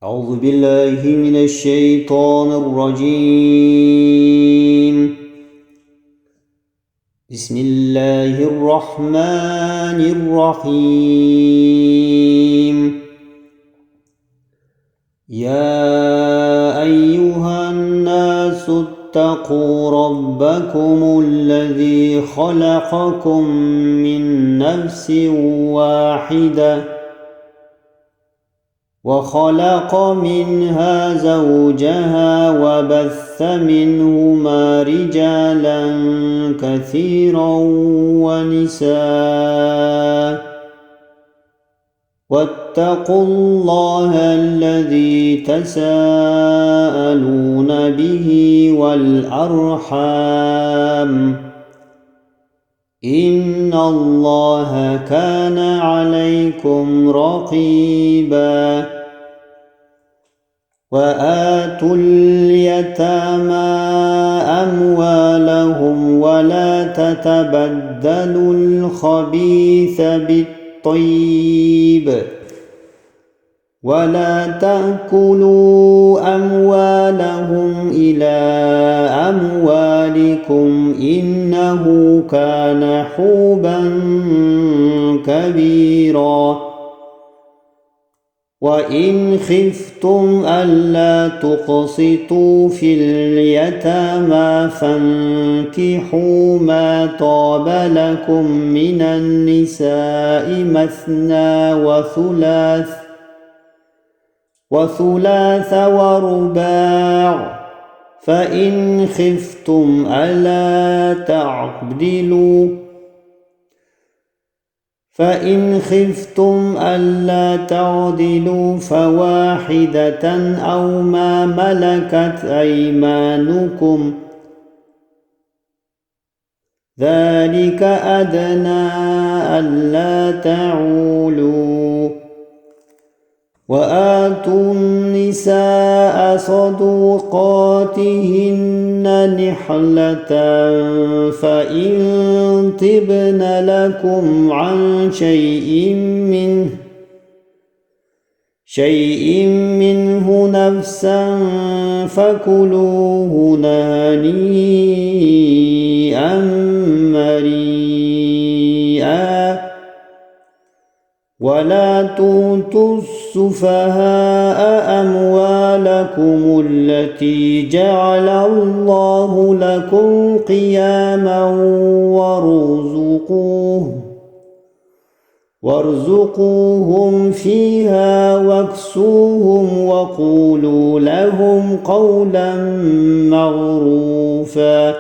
أعوذ بالله من الشيطان الرجيم. بسم الله الرحمن الرحيم. يا أيها الناس اتقوا ربكم الذي خلقكم من نفس واحدة وخلق منها زوجها وبث منهما رجالا كثيرا ونساء واتقوا الله الذي تساءلون به والأرحام إن الله كان عليكم رقيبا. وآتوا اليتامى أموالهم ولا تتبدلوا الخبيث بالطيب ولا تأكلوا أموالهم إلى أموالكم إنه كان حوبا كبيرا. وإن خفتم ألا تقسطوا في اليتامى فانكحوا ما طاب لكم من النساء مثنى وثلاث ورباع فإن خفتم ألا تعدلوا فواحدة أو ما ملكت أيمانكم ذلك أدنى ألا تعولوا. وآتوا النساء صدقاتهن نحلة فإن طبن لكم عن شيء منه نفسا فكلوه هنيئا مريئا. ولا تؤتوا السفهاء أموالكم التي جعل الله لكم قياما وارزقوهم فيها واكسوهم وقولوا لهم قولا معروفا.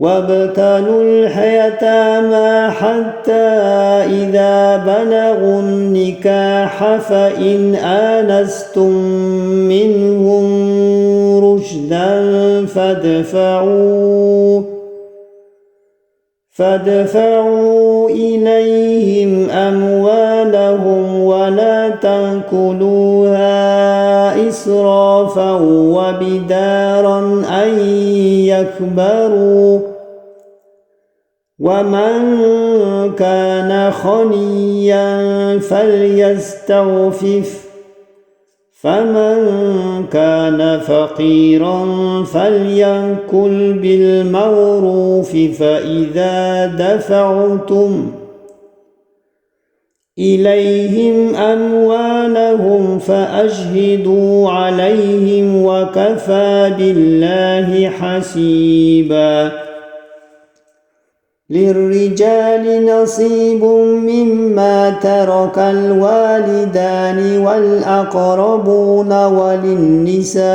وابتلوا اليتامى حتى إذا بلغوا النكاح فإن آنستم منهم رشدا فادفعوا إليهم أموالهم ولا تأكلوها إسرافا وبدارا أن يكبروا. ومن كان غنيا فليستعفف فمن كان فقيرا فليأكل بالمعروف. فإذا دفعتم إليهم أموالهم فأشهدوا عليهم وكفى بالله حسيبا. للرجال نصيب مما ترك الوالدان والأقربون وللنساء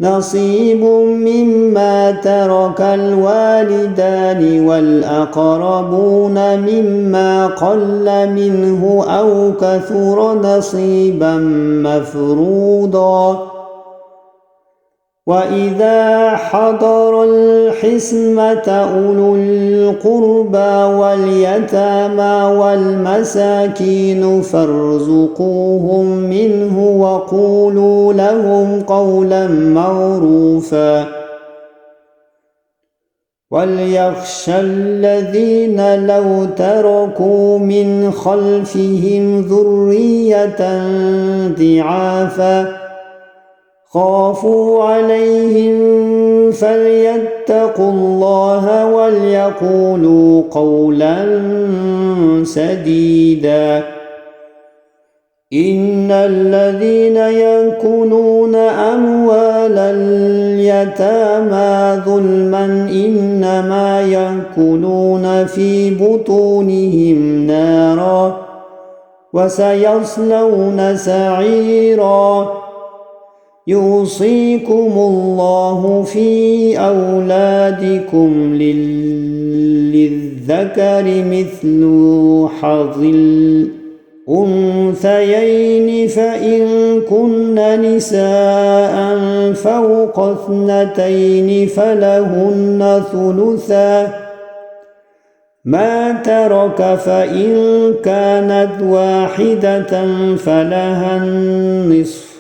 نصيب مما ترك الوالدان والأقربون مما قل منه أو كثر نصيبا مفروضا. وإذا حضر الحسمة أولو القربى واليتامى والمساكين فارزقوهم منه وقولوا لهم قولا معروفا. وليخشى الذين لو تركوا من خلفهم ذرية ضعافا خافوا عليهم فليتقوا الله وليقولوا قولا سديدا. إن الذين يأكلون أموال اليتامى ظلما إنما يأكلون في بطونهم نارا وسيصلون سعيرا. يوصيكم الله في أولادكم للذكر مثل حظ الأنثيين فإن كن نساء فوق 2 فلهن ثلثا ما ترك فإن كانت واحدة فلها النصف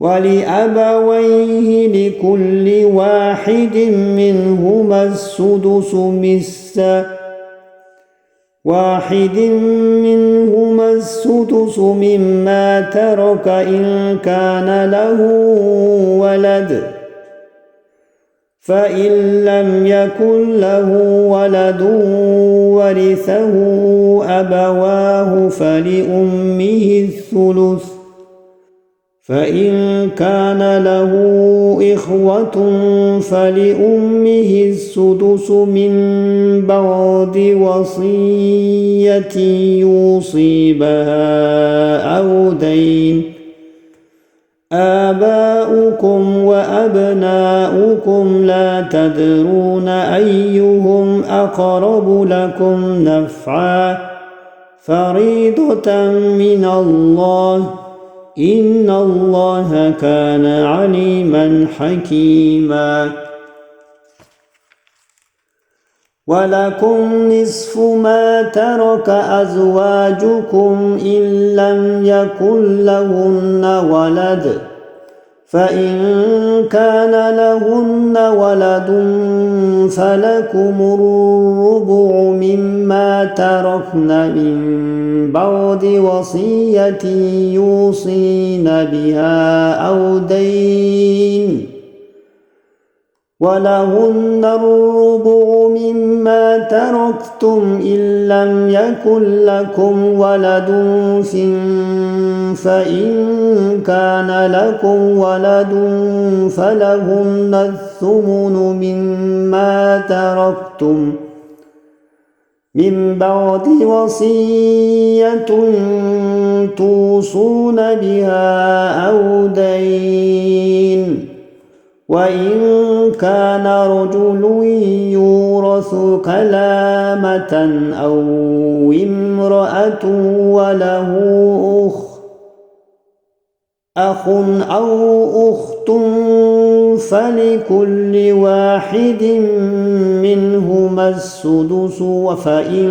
ولأبويه لكل واحد منهما السدس مما ترك إن كان له ولد فإن لم يكن له ولد ورثه أبواه فلأمه الثلث فإن كان له إخوة فلأمه السدس من بعد وصية يوصي بها أو دين. آباؤكم وأبناؤكم لا تدرون أيهم أقرب لكم نفعا فريضة من الله إن الله كان عليما حكيما. ولكم نصف ما ترك أزواجكم إن لم يكن لهن ولد فإن كان لهن ولد فلكم الربع مما تركن من بعد وصية يوصين بها أو دين ولهن الربع مما تركتم إن لم يكن لكم ولد فإن كان لكم ولد فلهن الثمن مما تركتم من بعد وصية توصون بها أو دين. وإن كان رجل يورث كلامة أو امرأة وله أخ أو أخت فلكل واحد منهما السدس فإن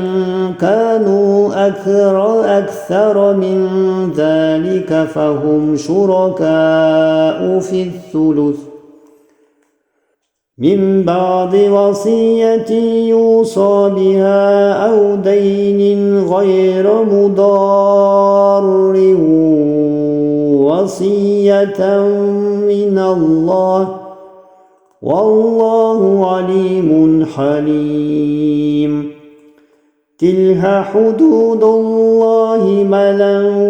كانوا أكثر من ذلك فهم شركاء في الثلث من بعد وصية يوصى بها أو دين غير مضار وصية من الله والله عليم حليم. تلك حدود الله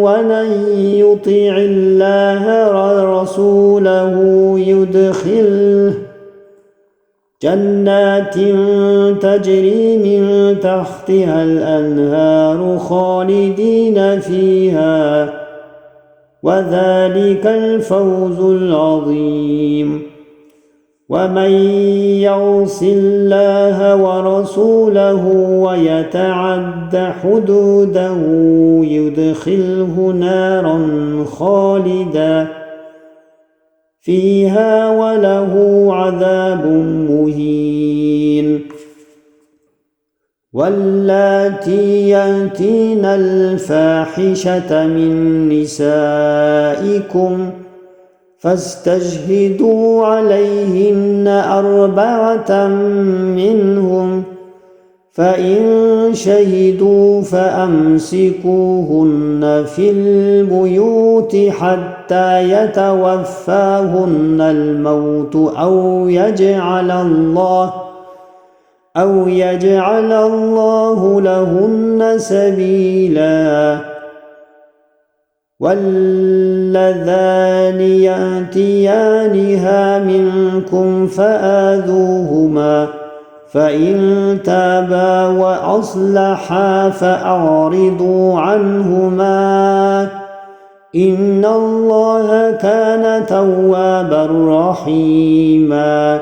ومن يطع الله ورسوله يدخله جنات تجري من تحتها الأنهار خالدين فيها وذلك الفوز العظيم. ومن يعص الله ورسوله ويتعد حدوده يدخله نارا خالدا فيها وله عذاب مهين. واللاتي يأتين الفاحشة من نسائكم فاستشهدوا عليهن 4 منهم، فإن شهدوا فأمسكوهن في البيوت حتى يتوفاهن الموت أو يجعل الله لهن سبيلا. واللذان يأتيانها منكم فآذوهما، فإن تابا وأصلحا فأعرضوا عنهما، إن الله كان توابا رحيما.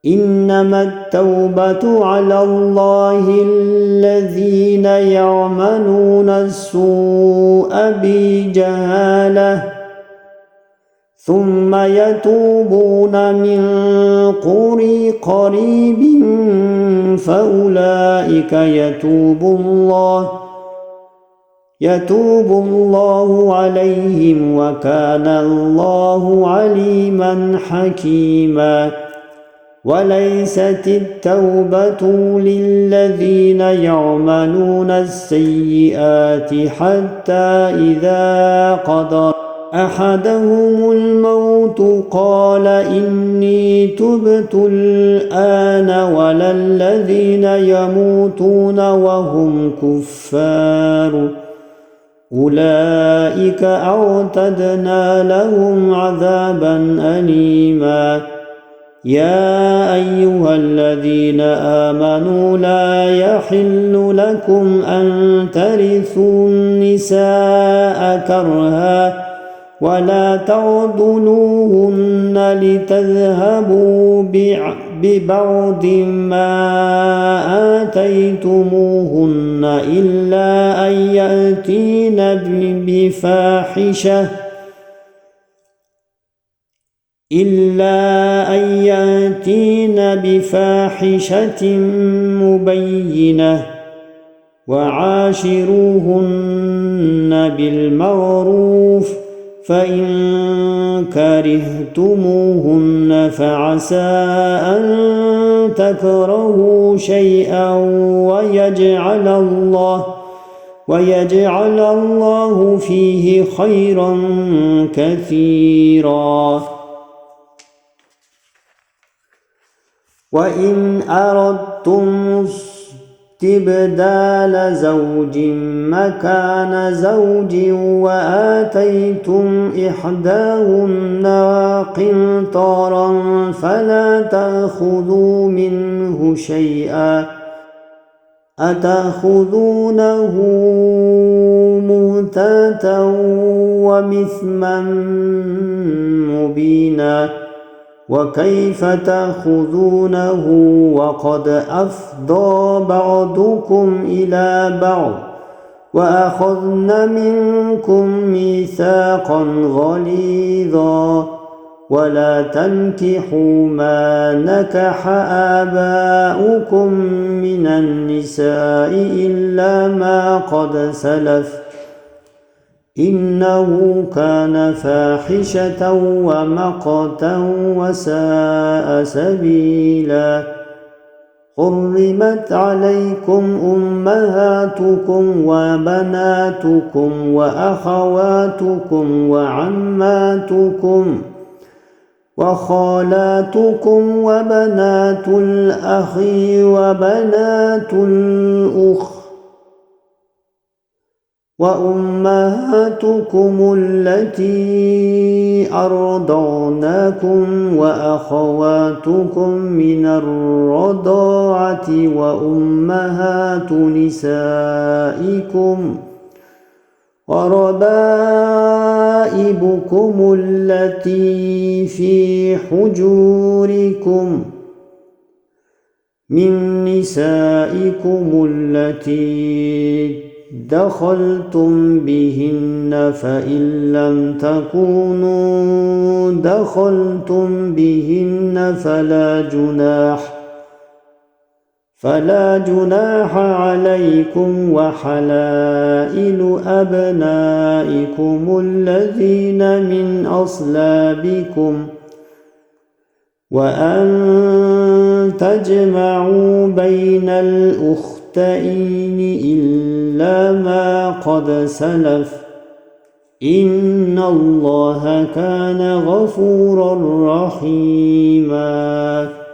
إنما التوبة على الله الذين يعملون السوء بجهالة ثم يتوبون من قريب فأولئك يتوب الله عليهم، وكان الله عليما حكيما. وليست التوبة للذين يعملون السيئات حتى إذا قضى أحدهم الموت قال إني تبت الآن، ولا الذين يموتون وهم كفار، أولئك أعتدنا لهم عذابا أليما. يا أيها الذين آمنوا لا يحل لكم أن ترثوا النساء كرها، ولا تعضلوهن لتذهبوا ببعض ما آتيتموهن إلا أن يأتين بفاحشة مبينة، وعاشروهن بالمعروف، فإن كرهتموهن فعسى أن تكرهوا شيئا ويجعل الله فيه خيرا كثيرا. وإن أردتم استبدال زوج مكان زوج وآتيتم إحداهن قنطارا فلا تأخذوا منه شيئا، أتأخذونه بهتانا وإثما مبينا، وكيف تأخذونه وقد أفضى بعضكم إلى بعض وأخذن منكم ميثاقا غليظا. ولا تنكحوا ما نكح آباؤكم من النساء إلا ما قد سلف، إنه كان فاحشة ومقتا وساء سبيلا. حرمت عليكم أمهاتكم وبناتكم وأخواتكم وعماتكم وخالاتكم وبنات الأخ وبنات الأخت وأمهاتكم التي أرضعناكم وأخواتكم من الرضاعة وأمهات نسائكم وربائبكم التي في حجوركم من نسائكم التي دخلتم بهن، فإن لم تكونوا دخلتم بهن فلا جناح عليكم وحلائل أبنائكم الذين من أصلابكم وأن تجمعوا بين الأختين إلا ما قد سلف إن الله كان غفورا رحيما